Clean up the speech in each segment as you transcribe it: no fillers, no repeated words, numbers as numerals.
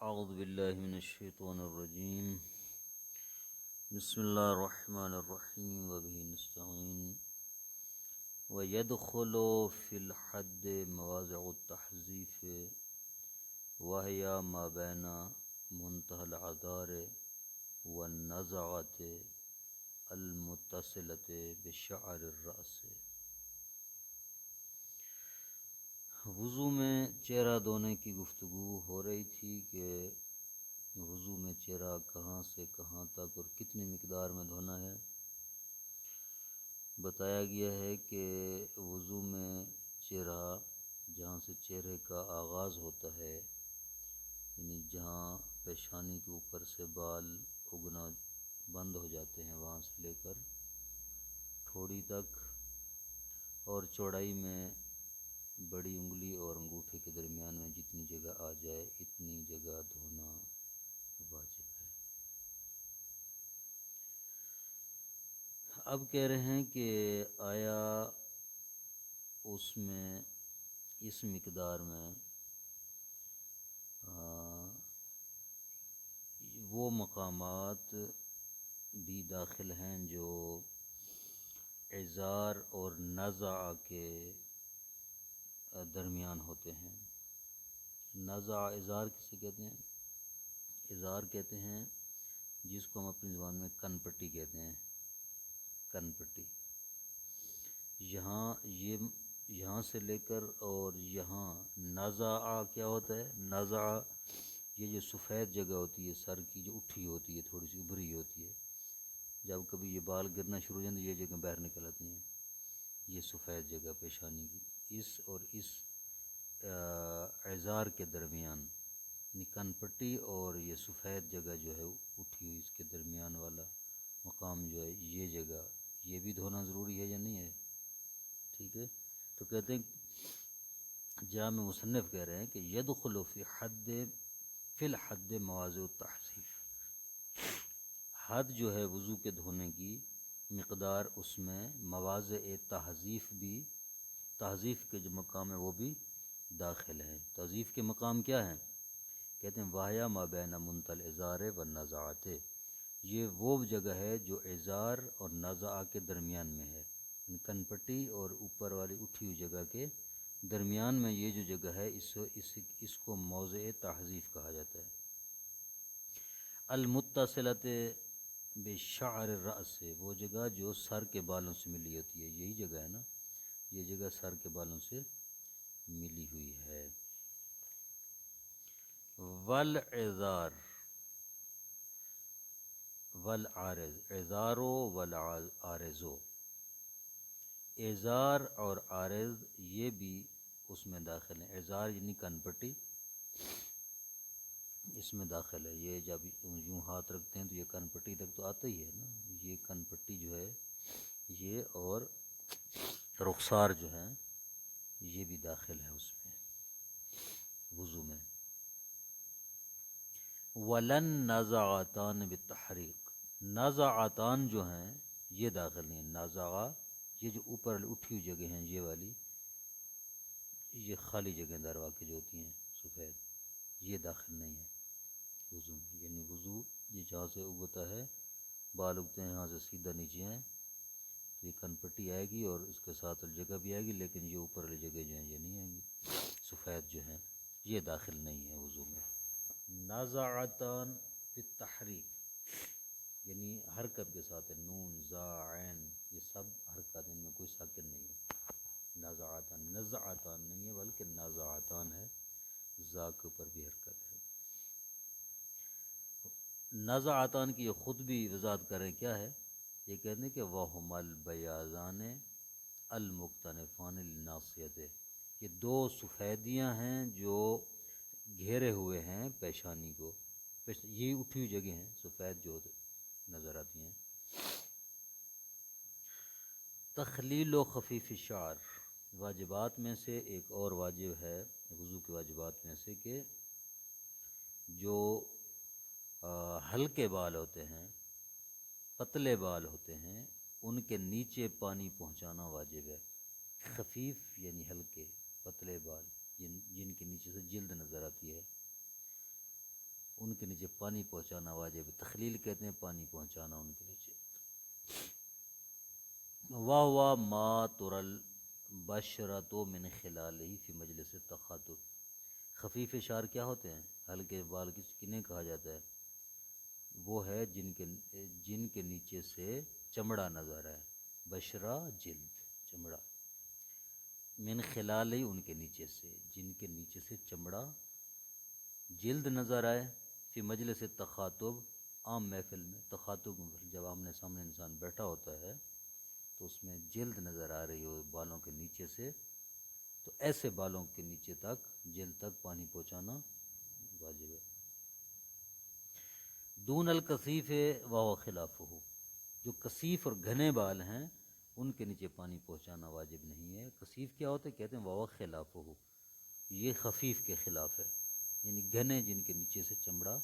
اعوذ باللہ من الشیطان الرجیم بسم اللہ الرحمن الرحیم وبہ نستعین ویدخل فی الحد مواضع التحذیف وہی ما بین منتهى العذار والنزعۃ المتصلۃ بشعر الرأس۔ وضو میں چہرہ دھونے کی گفتگو ہو رہی تھی کہ وضو میں چہرہ کہاں سے کہاں تک اور کتنی مقدار میں دھونا ہے۔ بتایا گیا ہے کہ وضو میں چہرہ جہاں سے چہرے کا آغاز ہوتا ہے، یعنی جہاں پیشانی کے اوپر سے بال اگنا بند ہو جاتے ہیں، وہاں سے لے کر ٹھوڑی تک، اور چوڑائی میں بڑی انگلی اور انگوٹھے کے درمیان میں جتنی جگہ آ جائے اتنی جگہ دھونا واجب ہے۔ اب کہہ رہے ہیں کہ آیا اس میں اس مقدار میں وہ مقامات بھی داخل ہیں جو ازار اور نزع کے درمیان ہوتے ہیں۔ نزع ازار کسے کہتے ہیں؟ ازار کہتے ہیں جس کو ہم اپنی زبان میں کن پٹی کہتے ہیں۔ کن پٹی یہاں سے لے کر اور یہاں نزع کیا ہوتا ہے؟ نزع یہ جو سفید جگہ ہوتی ہے سر کی، جو اٹھی ہوتی ہے، تھوڑی سی ابھری ہوتی ہے، جب کبھی یہ بال گرنا شروع ہو جاتے ہیں یہ جگہ باہر نکل آتی ہیں، یہ سفید جگہ پیشانی کی، اس اور اس ازار کے درمیان، یعنی کن پٹی اور یہ سفید جگہ جو ہے اٹھی ہوئی، اس کے درمیان والا مقام جو ہے، یہ جگہ، یہ بھی دھونا ضروری ہے یا نہیں ہے؟ ٹھیک ہے، تو کہتے ہیں جامع مصنف کہہ رہے ہیں کہ یدخل فی الحد مواضع التحذیف، حد جو ہے وضو کے دھونے کی مقدار، اس میں مواضع تحذیف بھی، تحذیف کے جو مقام ہے وہ بھی داخل ہے۔ تحذیف کے مقام کیا ہیں؟ کہتے ہیں واہیا ما بین منتهى الازار والنزعۃ، یہ وہ جگہ ہے جو ازار اور نزع کے درمیان میں ہے، کن پٹی اور اوپر والی اٹھی ہوئی جگہ کے درمیان میں یہ جو جگہ ہے اس کو موضع تحذیف کہا جاتا ہے۔ المتصلۃ بشعر الرأس، وہ جگہ جو سر کے بالوں سے ملی ہوتی ہے، یہی جگہ ہے نا، یہ جگہ سر کے بالوں سے ملی ہوئی ہے۔ والعذار والعارض، عذارو والعارضو، عذار اور عارض یہ بھی اس میں داخل ہیں۔ عذار یعنی کن پٹی اس میں داخل ہے، یہ جب یوں ہاتھ رکھتے ہیں تو یہ کن پٹی تک تو آتا ہی ہے نا، یہ کن پٹی جو ہے یہ، اور رخسار جو ہے یہ بھی داخل ہے اس میں وضو میں۔ ولن نزعتان بالتحریق، نزعتان جو ہیں یہ داخل نہیں ہیں۔ نزع یہ جو اوپر اٹھی ہوئی جگہ ہیں، یہ والی، یہ خالی جگہ دروا کے جو ہوتی ہیں سفید، یہ داخل نہیں ہے وضو میں، یعنی وضو یہ جہاں سے اگتا ہے، بال اگتے ہیں یہاں سے سیدھا نیچے ہیں تو یہ کن پٹی آئے گی اور اس کے ساتھ جگہ بھی آئے گی، لیکن یہ اوپر والی جگہ جو ہیں یہ نہیں آئیں گی، سفید جو ہیں یہ داخل نہیں ہے وضو میں۔ نزعتان بالتحریک یعنی حرکت کے ساتھ ہے، نون زا عین یہ سب حرکت، ان میں کوئی ساکن نہیں ہے۔ نزعتان، نزعتان نہیں ہے بلکہ نزعتان ہے، زا کے اوپر بھی حرکت ہے۔ نزعتان کی یہ خود بھی وضاحت کریں کیا ہے، یہ کہتے ہیں کہ وَهُمَا الْبَيَاضَانِ الْمُقْتَنِفَانِ لِلنَّاصِيَةِ، یہ دو سفیدیاں ہیں جو گھیرے ہوئے ہیں پیشانی کو، یہ اٹھی ہوئی جگہ ہیں سفید جو نظر آتی ہیں۔ تخلیل و خفیف الشعر، واجبات میں سے ایک اور واجب ہے وضو کے واجبات میں سے کہ جو ہلکے بال ہوتے ہیں، پتلے بال ہوتے ہیں، ان کے نیچے پانی پہنچانا واجب ہے۔ خفیف یعنی ہلکے، پتلے بال جن کے نیچے سے جلد نظر آتی ہے، ان کے نیچے پانی پہنچانا واجب ہے۔ تخلیل کہتے ہیں پانی پہنچانا ان کے نیچے۔ واہ ما ترل بشرۃ من خلالہ فی مجلس تخاطب۔ خفیف شعر کیا ہوتے ہیں؟ ہلکے بال کنہیں کہا جاتا ہے؟ وہ ہے جن کے نیچے سے چمڑا نظر آئے۔ بشرہ جلد، چمڑا، من خلال ان کے نیچے سے، جن کے نیچے سے چمڑا جلد نظر آئے، فی مجلس تخاطب، عام محفل میں، تخاطب جب آمنے سامنے انسان بیٹھا ہوتا ہے تو اس میں جلد نظر آ رہی ہو بالوں کے نیچے سے، تو ایسے بالوں کے نیچے تک، جلد تک پانی پہنچانا واجب ہے۔ دون الکثیف و خلافہ، جو کثیف اور گھنے بال ہیں ان کے نیچے پانی پہنچانا واجب نہیں ہے۔ کثیف کیا ہوتا ہے؟ کہتے ہیں و خلافہ، یہ خفیف کے خلاف ہے، یعنی گھنے جن کے نیچے سے چمڑا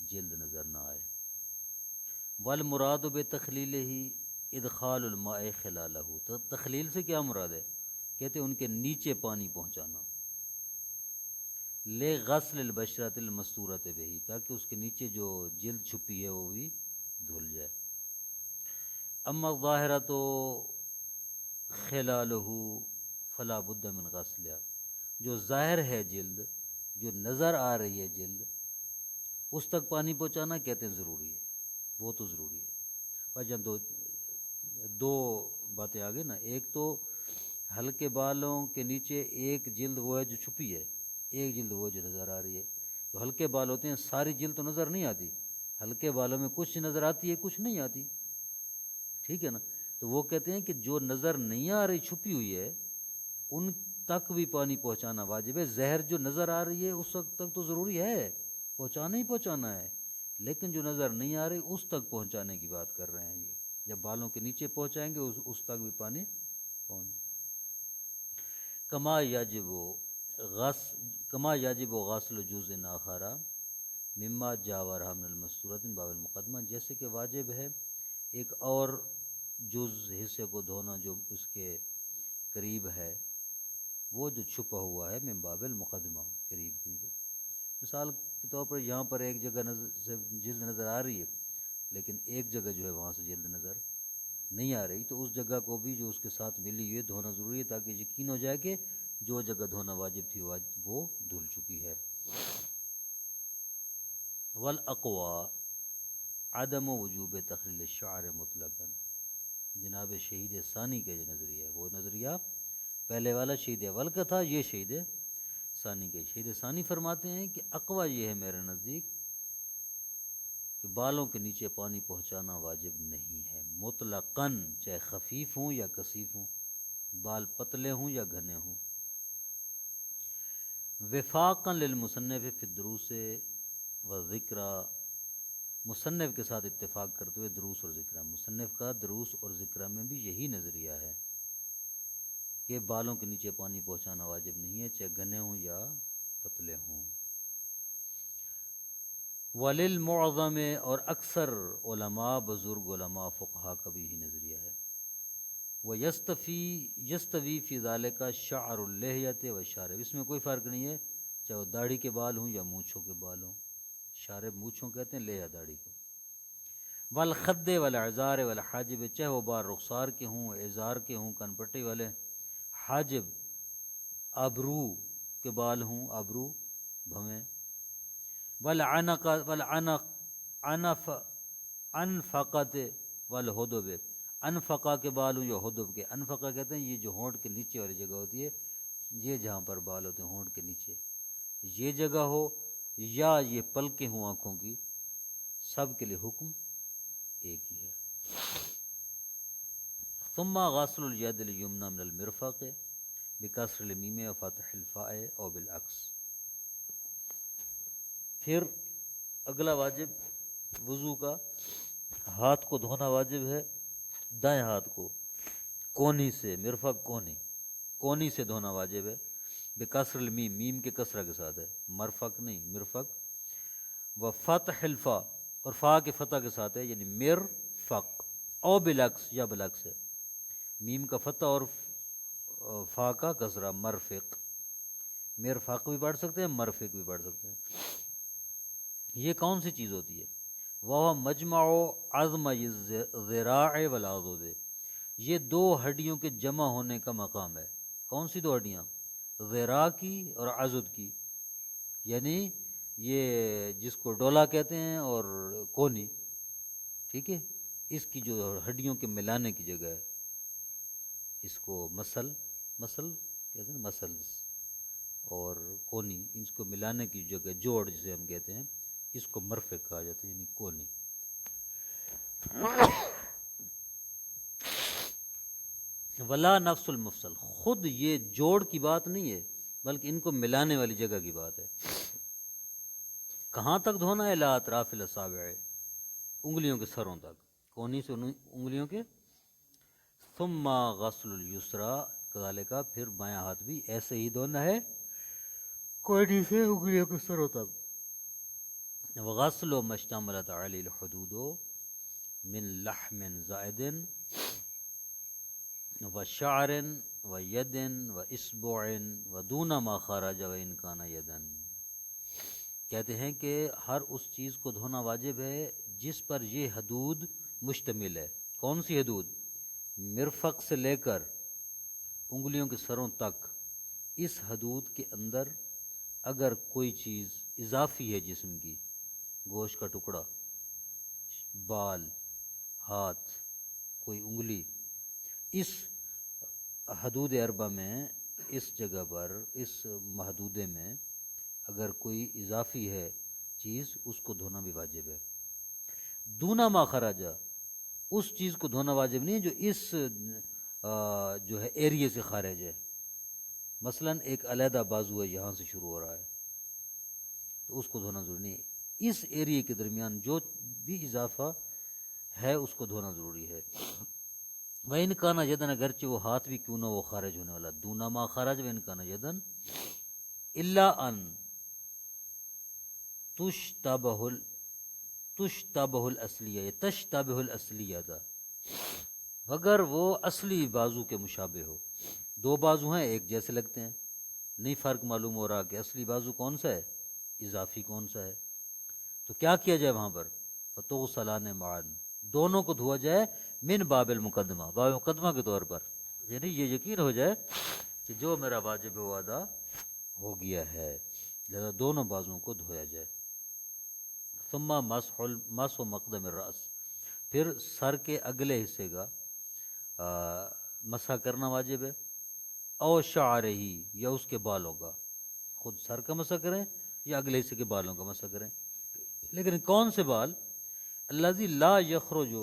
جلد نظر نہ آئے۔ والمراد بتخلیلہ ادخال الماء خلالہ، تو تخلیل سے کیا مراد ہے؟ کہتے ہیں ان کے نیچے پانی پہنچانا، لے غسل البشرۃ المستورۃ بہ، تاکہ اس کے نیچے جو جلد چھپی ہے وہ بھی دھل جائے۔ اما الظاہرۃ خلالہ فلا بد من غسلها، جو ظاہر ہے جلد، جو نظر آ رہی ہے جلد، اس تک پانی پہنچانا کہتے ہیں ضروری ہے، وہ تو ضروری ہے۔ پر جب دو باتیں آگے نا، ایک تو ہلکے بالوں کے نیچے ایک جلد وہ ہے جو چھپی ہے، ایک جلد وہ جو نظر آ رہی ہے۔ جو ہلکے بال ہوتے ہیں ساری جلد تو نظر نہیں آتی، ہلکے بالوں میں کچھ نظر آتی ہے کچھ نہیں آتی، ٹھیک ہے نا؟ تو وہ کہتے ہیں کہ جو نظر نہیں آ رہی چھپی ہوئی ہے ان تک بھی پانی پہنچانا واجب ہے۔ زہر جو نظر آ رہی ہے اس وقت تک تو ضروری ہے، پہنچانا ہی پہنچانا ہے، لیکن جو نظر نہیں آ رہی اس تک پہنچانے کی بات کر رہے ہیں۔ یہ جب بالوں کے نیچے پہنچائیں گے اس تک بھی پانی پہنچ۔ کما یجب غسل جزء آخر مما جاورہ من المستورۃ باب المقدمہ، جیسے کہ واجب ہے ایک اور جز حصے کو دھونا جو اس کے قریب ہے، وہ جو چھپا ہوا ہے من باب المقدمہ، قریب۔ مثال کے طور پر یہاں پر ایک جگہ سے جلد نظر آ رہی ہے لیکن ایک جگہ جو ہے وہاں سے جلد نظر نہیں آ رہی، تو اس جگہ کو بھی جو اس کے ساتھ ملی ہوئی ہے دھونا ضروری ہے، تاکہ یقین ہو جائے کہ جو جگہ دھونا واجب تھی وہ دھل چکی ہے۔ والاقوى عدم وجوب تخلیل الشعر مطلقا، جناب شہید ثانی کا جو نظریہ ہے، وہ نظریہ پہلے والا شہید اول کا تھا، یہ شہید ثانی کا۔ شہید ثانی فرماتے ہیں کہ اقویٰ یہ ہے میرے نزدیک کہ بالوں کے نیچے پانی پہنچانا واجب نہیں ہے مطلقاً، چاہے خفیف ہوں یا کثیف ہوں، بال پتلے ہوں یا گھنے ہوں۔ وفاقاً للمصنف فی الدروس والذکر، مصنف کے ساتھ اتفاق کرتے ہوئے دروس اور ذکر، مصنف کا دروس اور ذکر میں بھی یہی نظریہ ہے کہ بالوں کے نیچے پانی پہنچانا واجب نہیں ہے، چاہے گھنے ہوں یا پتلے ہوں۔ وللمعظم، اور اکثر علماء، بزرگ علماء فقہا کا بھی یہی نظریہ ہے۔ یستوی فی ذالک شعر اللحیۃ والشارب، اس میں کوئی فرق نہیں ہے چاہے وہ داڑھی کے بال ہوں یا مونچھوں کے بال ہوں، شارب مونچھوں کہتے ہیں، لحیہ داڑھی کو۔ والخد والاعذار والحاجب، چاہے وہ بال رخسار کے ہوں، اعذار کے ہوں، کن پٹی والے، حاجب ابرو کے بال ہوں، ابرو بھویں، انفقت والہدب، انفقہ کے بال ہوں یا ہدب کے۔ انفقہ کہتے ہیں یہ جو ہونٹ کے نیچے والی جگہ ہوتی ہے، یہ جہاں پر بال ہوتے ہیں ہونٹ کے نیچے، یہ جگہ ہو یا یہ پلکیں ہوں آنکھوں کی، سب کے لیے حکم ایک ہی ہے۔ ثم غسل الید الیمنی من المرفق بکسر المیم و فتح الفاء او بالعکس، پھر اگلا واجب وضو کا، ہاتھ کو دھونا واجب ہے، دائیں ہاتھ کو کونی سے، مرفق کونی سے دھونا واجب ہے، بکسر المیم، میم کے کسرہ کے ساتھ ہے، مرفق نہیں مرفق، و فتح الفا، اور فا کے فتح کے ساتھ ہے، یعنی مرفق، او بالعکس یا بالعکس ہے، میم کا فتح اور فا کا کسرہ، مرفق، مرفق بھی پڑھ سکتے ہیں، مرفق بھی پڑھ سکتے ہیں۔ یہ کون سی چیز ہوتی ہے؟ وہ مجمع عظم ذراع والعضد، یہ دو ہڈیوں کے جمع ہونے کا مقام ہے۔ کون سی دو ہڈیاں؟ ذراع کی اور عضد کی، یعنی یہ جس کو ڈولا کہتے ہیں اور کونی، ٹھیک ہے، اس کی جو ہڈیوں کے ملانے کی جگہ ہے، اس کو مسل کہتے ہیں، مسلز، اور کونی، اس کو ملانے کی جگہ، جوڑ جسے ہم کہتے ہیں، اس کو مرفق کہا جاتا ہے، یعنی کونی۔ ولا نفس المفصل، خود یہ جوڑ کی بات نہیں ہے بلکہ ان کو ملانے والی جگہ کی بات ہے۔ کہاں تک دھونا ہے؟ لا اطراف الاصابع، انگلیوں کے سروں تک، کونی سے انگلیوں کے۔ ثم غسل الیسرا کذالک، پھر بایاں ہاتھ بھی ایسے ہی دھونا ہے، کونی سے انگلیوں کے سروں تک۔ وغسل ما اشتملت علی الحدود من لحم زائد وشعر وید واصبع ودون ما خرج وان کان یدا، کہتے ہیں کہ ہر اس چیز کو دھونا واجب ہے جس پر یہ حدود مشتمل ہے۔ کون سی حدود؟ مرفق سے لے کر انگلیوں کے سروں تک۔ اس حدود کے اندر اگر کوئی چیز اضافی ہے جسم کی، گوشت کا ٹکڑا، بال، ہاتھ، کوئی انگلی، اس حدود اربع میں، اس جگہ پر، اس محدودے میں اگر کوئی اضافی ہے چیز، اس کو دھونا بھی واجب ہے۔ دونا ما خراجہ، اس چیز کو دھونا واجب نہیں ہے جو اس جو ہے ایریے سے خارج ہے۔ مثلا ایک علیحدہ بازو ہے، یہاں سے شروع ہو رہا ہے، تو اس کو دھونا ضروری نہیں ہے۔ اس ایریے کے درمیان جو بھی اضافہ ہے اس کو دھونا ضروری ہے۔ وَإِنْ كَانَ يَدًا، اگرچہ وہ ہاتھ بھی کیوں نہ وہ خارج ہونے والا، دونا ما خرج وَإِنْ كَانَ يَدًا إِلَّا أَن تشتبہ الأصلیہ، تشتبہ الأصلیہ تھا، مگر وہ اصلی بازو کے مشابہ ہو۔ دو بازو ہیں ایک جیسے لگتے ہیں، نہیں فرق معلوم ہو رہا کہ اصلی بازو کون سا ہے، اضافی کون سا ہے، تو کیا کیا جائے وہاں پر؟ فَتُغْسَلَانِ مَعًا، دونوں کو دھوا جائے، من باب المقدمہ، باب مقدمہ کے طور پر، یعنی یہ یقین ہو جائے کہ جو میرا واجب ہے وہ ادا ہو گیا ہے، لہذا دونوں بازوؤں کو دھویا جائے۔ ثم مسح مقدم الراس، پھر سر کے اگلے حصے کا مسح کرنا واجب ہے، او شعرہ، یا اس کے بالوں کا، خود سر کا مسح کریں یا اگلے حصے کے بالوں کا مسح کریں، لیکن کون سے بال؟ الذی لا یخرج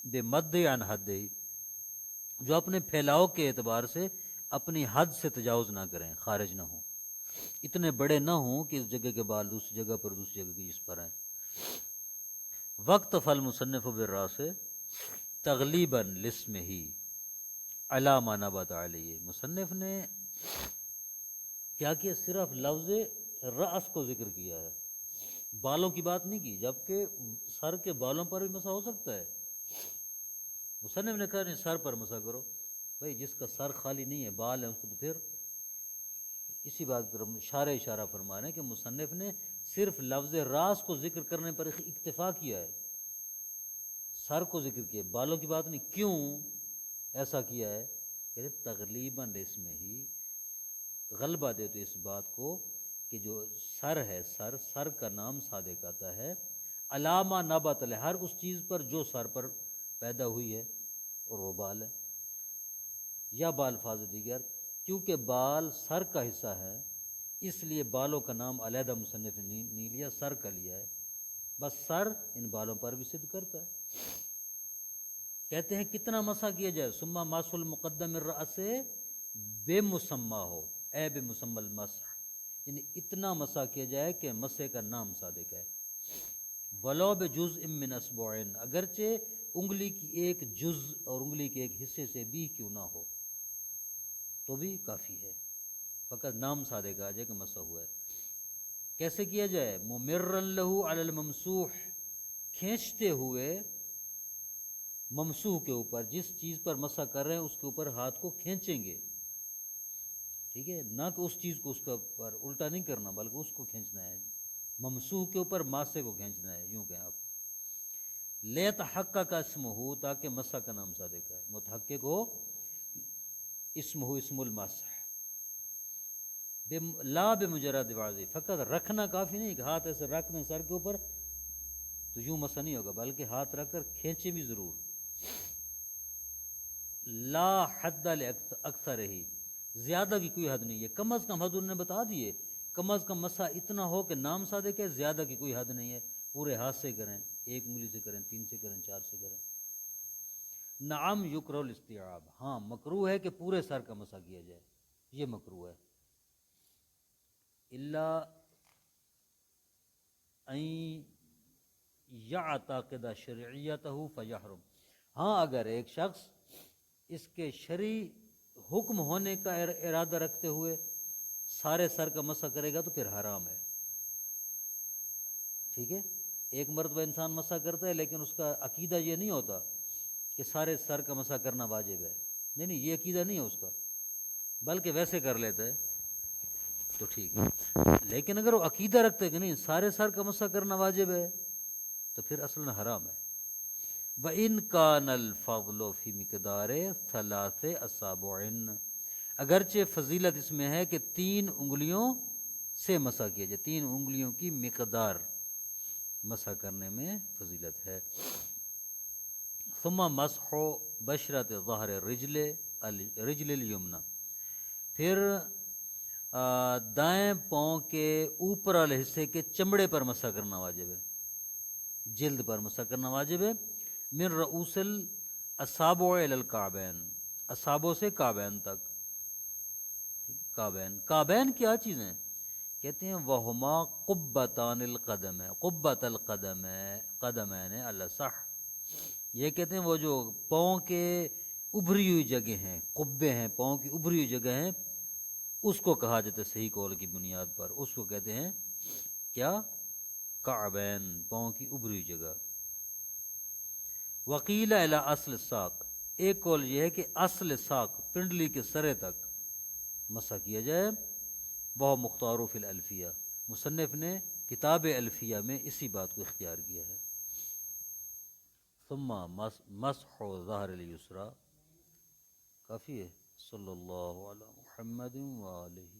بمد عن حدہ، جو اپنے پھیلاؤ کے اعتبار سے اپنی حد سے تجاوز نہ کریں، خارج نہ ہوں، اتنے بڑے نہ ہوں کہ اس جگہ کے بال دوسری جگہ پر، دوسری جگہ کی اس پر ہیں۔ وقت فالمصنف بالراس تغلیبا لاسمہ علی ما نبت علیہ، مصنف نے کیا کیا؟ صرف لفظ رأس کو ذکر کیا ہے، بالوں کی بات نہیں کی، جبکہ سر کے بالوں پر بھی مسح ہو سکتا ہے۔ مصنف نے کہا نہیں، سر پر مسح کرو، بھائی جس کا سر خالی نہیں ہے، بال ہے، اس کو تو پھر اسی بات پر اشارہ فرما رہے ہیں کہ مصنف نے صرف لفظ راس کو ذکر کرنے پر اکتفا کیا ہے، سر کو ذکر کیا، بالوں کی بات نہیں۔ کیوں ایسا کیا ہے؟ کہ تغلیباً لاسمہ، غلبہ دے تو اس بات کو کہ جو سر ہے، سر کا نام صادق آتا ہے، علامہ نبت علیہ، ہر اس چیز پر جو سر پر پیدا ہوئی ہے، اور وہ بال ہے، یا بالفاظ دیگر، کیونکہ بال سر کا حصہ ہے اس لیے بالوں کا نام علیحدہ مصنف نے نہیں لیا، سر کا لیا ہے، بس سر ان بالوں پر بھی صدق کرتا ہے۔ کہتے ہیں کتنا مسح کیا جائے؟ ثم مسح المقدم الرأس بے مسمہ ہو، اے بے مسمى المسح، یعنی اتنا مسح کیا جائے کہ مسح کا نام صادق ہے۔ ولو بجزء من اصبعین، اگرچہ انگلی کی ایک جز اور انگلی کے ایک حصے سے بھی کیوں نہ ہو تو بھی کافی ہے، فقط نام صادق آ جائے کہ مسح ہوا ہے۔ کیسے کیا جائے؟ ممرا لہ علی الممسوح، کھینچتے ہوئے ممسوح کے اوپر، جس چیز پر مسح کر رہے ہیں اس کے اوپر ہاتھ کو کھینچیں گے، ٹھیک ہے، نہ کہ اس چیز کو اس کا پر الٹا نہیں کرنا بلکہ اس کو کھینچنا ہے، ممسوح کے اوپر ماسے کو کھینچنا ہے، یوں کہیں آپ، لیتحقق اسمہ، تاکہ مسح کا نام صادق ہے، متحقق ہو اسمہ اسم المسح، لا بمجرد واضح، فقط رکھنا کافی نہیں کہ ہاتھ ایسے رکھ دیں سر کے اوپر تو یوں مسح نہیں ہوگا، بلکہ ہاتھ رکھ کر کھینچے بھی ضرور. لا حد اکثر ہی، زیادہ کی کوئی حد نہیں ہے، کم از کم حد انہوں نے بتا دیے، کم از کم مسح اتنا ہو کہ نام صادق ہے، زیادہ کی کوئی حد نہیں ہے، پورے ہاتھ سے کریں، ایک انگلی سے کریں، 3 سے کریں، 4 سے کریں. نعم یکرہ الاستیعاب، ہاں مکروہ ہے کہ پورے سر کا مسح کیا جائے، یہ مکروہ ہے. الا ان یعتقد شرعیتہ فیحرم، ہاں اگر ایک شخص اس کے شرعی حکم ہونے کا ارادہ رکھتے ہوئے سارے سر کا مسح کرے گا تو پھر حرام ہے. ٹھیک ہے، ایک مرتبہ انسان مسح کرتا ہے لیکن اس کا عقیدہ یہ نہیں ہوتا کہ سارے سر کا مسح کرنا واجب ہے، نہیں یہ عقیدہ نہیں ہے اس کا، بلکہ ویسے کر لیتا ہے تو ٹھیک ہے. لیکن اگر وہ عقیدہ رکھتے ہیں کہ نہیں سارے سر کا مسح کرنا واجب ہے تو پھر اصلاً حرام ہے. وَإِن كَانَ الْفَضْلُ فِي مِقْدَارِ 3 أَصَابِعٍ، اگرچہ فضیلت اس میں ہے کہ 3 انگلیوں سے مسح کیا جائے، 3 انگلیوں کی مقدار مسح کرنے میں فضیلت ہے. ثم مسح بشرۃ ظہر الرجل الیمنی، پھر دائیں پاؤں کے اوپر والے حصے کے چمڑے پر مسح کرنا واجب ہے، جلد پر مسح کرنا واجب ہے. من رؤوس الاصابع الی الکعبین، اصابوں سے کعبین تک. کعبین کیا چیزیں کہتے ہیں؟ وہما قبتان القدم، قبت قدمین الاصح، یہ کہتے ہیں وہ جو پاؤں کے ابھری ہوئی جگہ ہیں، قبے ہیں پاؤں کی ابھری ہوئی جگہ ہیں، اس کو کہا جاتا ہے صحیح قول کی بنیاد پر، اس کو کہتے ہیں کیا؟ کعبین، پاؤں کی ابھری ہوئی جگہ. وقیل الی اصل الساق، ایک قول یہ ہے کہ اصل ساق، پنڈلی کے سرے تک مسح کیا جائے. وہ مختار فی الالفیہ، مصنف نے کتاب الفیہ میں اسی بات کو اختیار کیا ہے. ثم مسح ظہر الیسری، کافی ہے. صلی اللہ علی محمد وآلہ